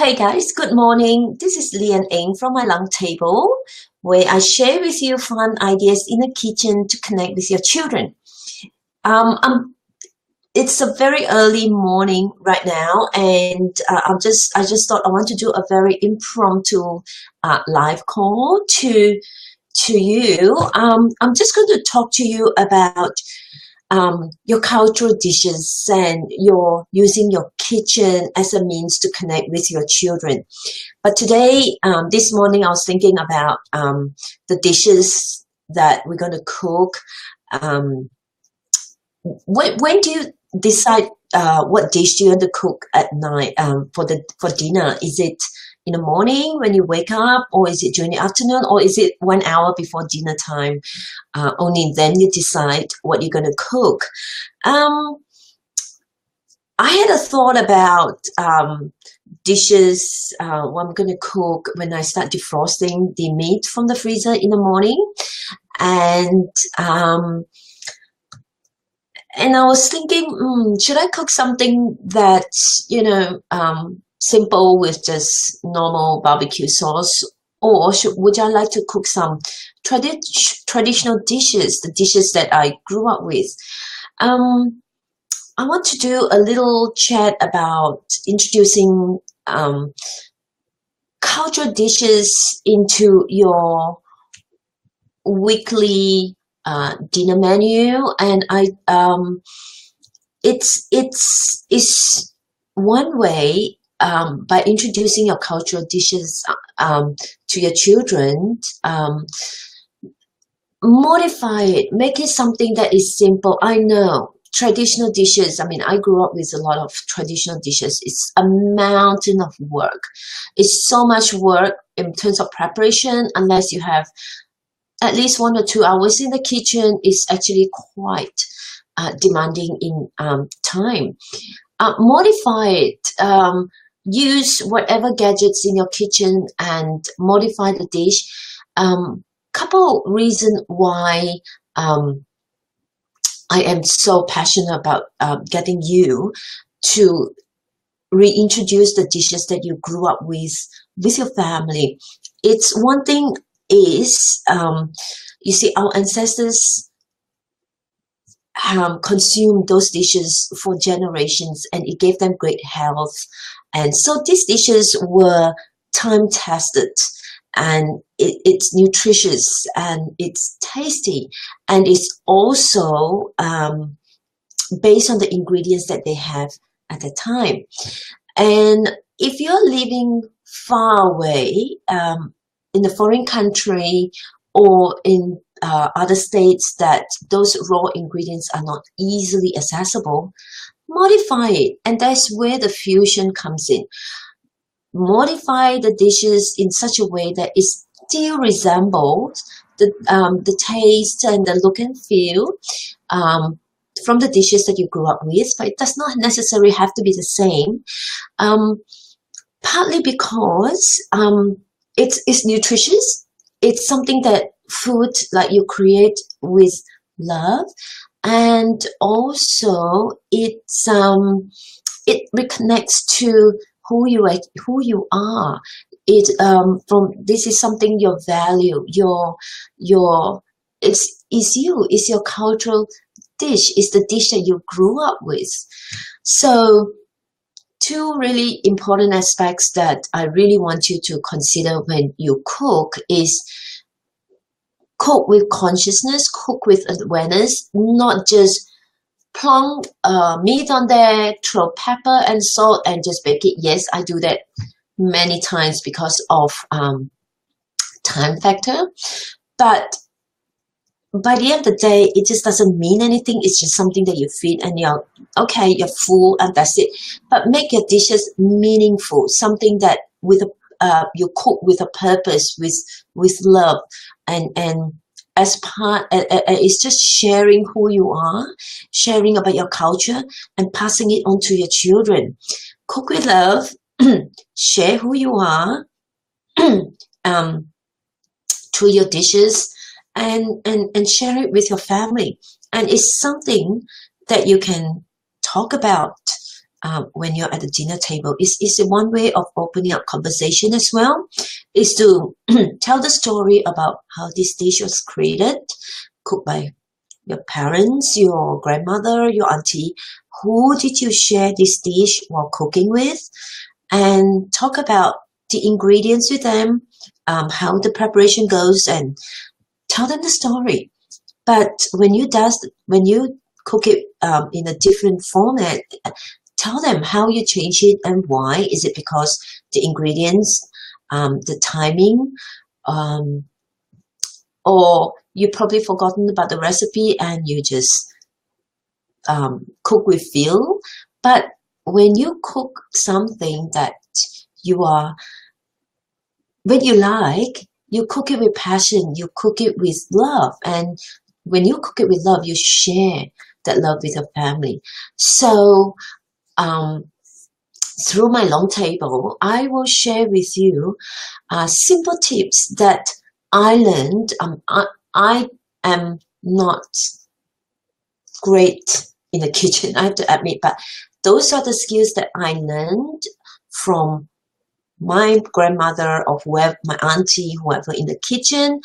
Hey guys, good morning. This is Lian Eng from My Lung Table, where I share with you fun ideas in the kitchen to connect with your children. Um, I'm, it's a very early morning right now, and I just thought I want to do a very impromptu live call to you. I'm just going to talk to you about your cultural dishes and your using your kitchen as a means to connect with your children. But today, this morning, I was thinking about the dishes that we're going to cook. Um, when do you decide what dish you want to cook at night for dinner? Is it in the morning when you wake up, or is it during the afternoon, or is it 1 hour before dinner time? Only then you decide what you're going to cook. Um, I had a thought about dishes what I'm going to cook when I start defrosting the meat from the freezer in the morning, and um, and I was thinking, should I cook something that's simple with just normal barbecue sauce, or would I like to cook some traditional dishes, the dishes that I grew up with? Um, I want to do a little chat about introducing cultural dishes into your weekly dinner menu, and it's one way by introducing your cultural dishes to your children. Modify it, make it something that is simple. I know traditional dishes, I mean, I grew up with a lot of traditional dishes. It's a mountain of work. It's so much work in terms of preparation. Unless you have at least 1 or 2 hours in the kitchen, is actually quite demanding in time. Modify it. Use whatever gadgets in your kitchen and modify the dish. Couple reasons why I am so passionate about getting you to reintroduce the dishes that you grew up with your family. It's one thing is, you see, our ancestors consumed those dishes for generations, and it gave them great health. And so these dishes were time tested, and it's nutritious, and it's tasty, and it's also based on the ingredients that they have at the time. And if you're living far away in a foreign country, or in other states that those raw ingredients are not easily accessible, modify it. And that's where the fusion comes in. Modify the dishes in such a way that it still resembles the taste and the look and feel from the dishes that you grew up with, but it does not necessarily have to be the same. Partly because it's nutritious. It's something that food like you create with love, and also it reconnects to who you are. It from this is something your value, your it's you, it's your cultural dish, is the dish that you grew up with. So two really important aspects that I really want you to consider when you cook is cook with consciousness, cook with awareness, not just plonk meat on there, throw pepper and salt and just bake it. Yes, I do that many times because of time factor. But by the end of the day, it just doesn't mean anything. It's just something that you feed, and you're okay, you're full, and that's it. But make your dishes meaningful, something that you cook with a purpose, with love, and as part, it's just sharing who you are, sharing about your culture, and passing it on to your children. Cook with love, share who you are through your dishes, and share it with your family. And it's something that you can talk about when you're at the dinner table. It's one way of opening up conversation as well, is to tell the story about how this dish was created, cooked by your parents, your grandmother, your auntie. Who did you share this dish while cooking with? And talk about the ingredients with them, how the preparation goes, and tell them the story. But when you cook it in a different format, tell them how you change it and why. Is it because the ingredients, the timing, or you probably forgotten about the recipe and you just cook with feel? But when you cook something that when you like, you cook it with passion, you cook it with love. And when you cook it with love, you share that love with your family. So through my long table, I will share with you simple tips that I learned. I am not great in the kitchen, I have to admit, but those are the skills that I learned from my grandmother or whoever, my auntie, whoever in the kitchen,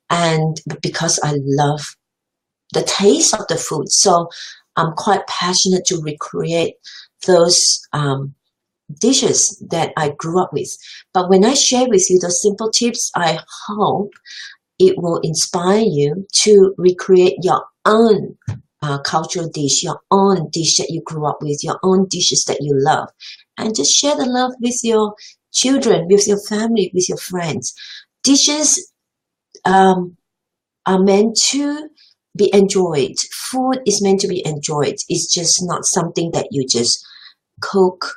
and because I love the taste of the food. So I'm quite passionate to recreate those dishes that I grew up with. But when I share with you those simple tips, I hope it will inspire you to recreate your own cultural dish, your own dish that you grew up with, your own dishes that you love, and just share the love with your children, with your family, with your friends. Dishes are meant to be enjoyed. Food is meant to be enjoyed. It's just not something that you just cook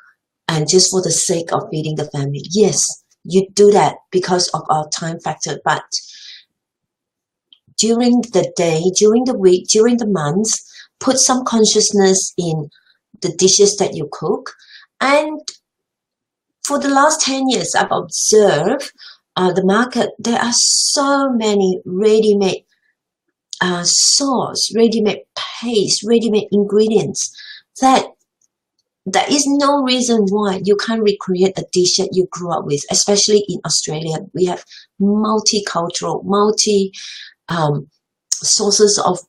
and just for the sake of feeding the family. Yes, you do that because of our time factor, but during the day, during the week, during the months, put some consciousness in the dishes that you cook. And for the last 10 years, I've observed the market. There are so many ready-made sauce, ready-made paste, ready-made ingredients that there is no reason why you can't recreate a dish that you grew up with. Especially in Australia, we have multicultural, sources of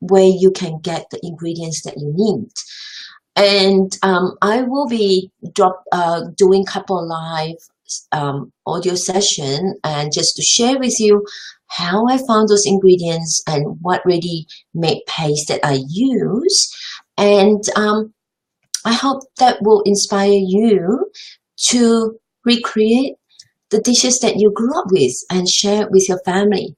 where you can get the ingredients that you need. And I will be doing couple live audio session, and just to share with you how I found those ingredients and what ready-made paste that I use. And I hope that will inspire you to recreate the dishes that you grew up with and share it with your family.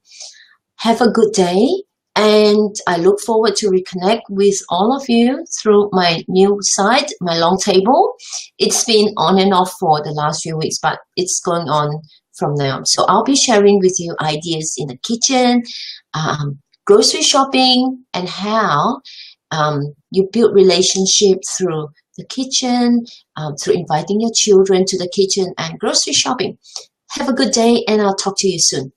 Have a good day, and I look forward to reconnect with all of you through my new site, my long table. It's been on and off for the last few weeks, but it's going on from now. So I'll be sharing with you ideas in the kitchen, grocery shopping, and how you build relationships through the kitchen, through inviting your children to the kitchen and grocery shopping. Have a good day, and I'll talk to you soon.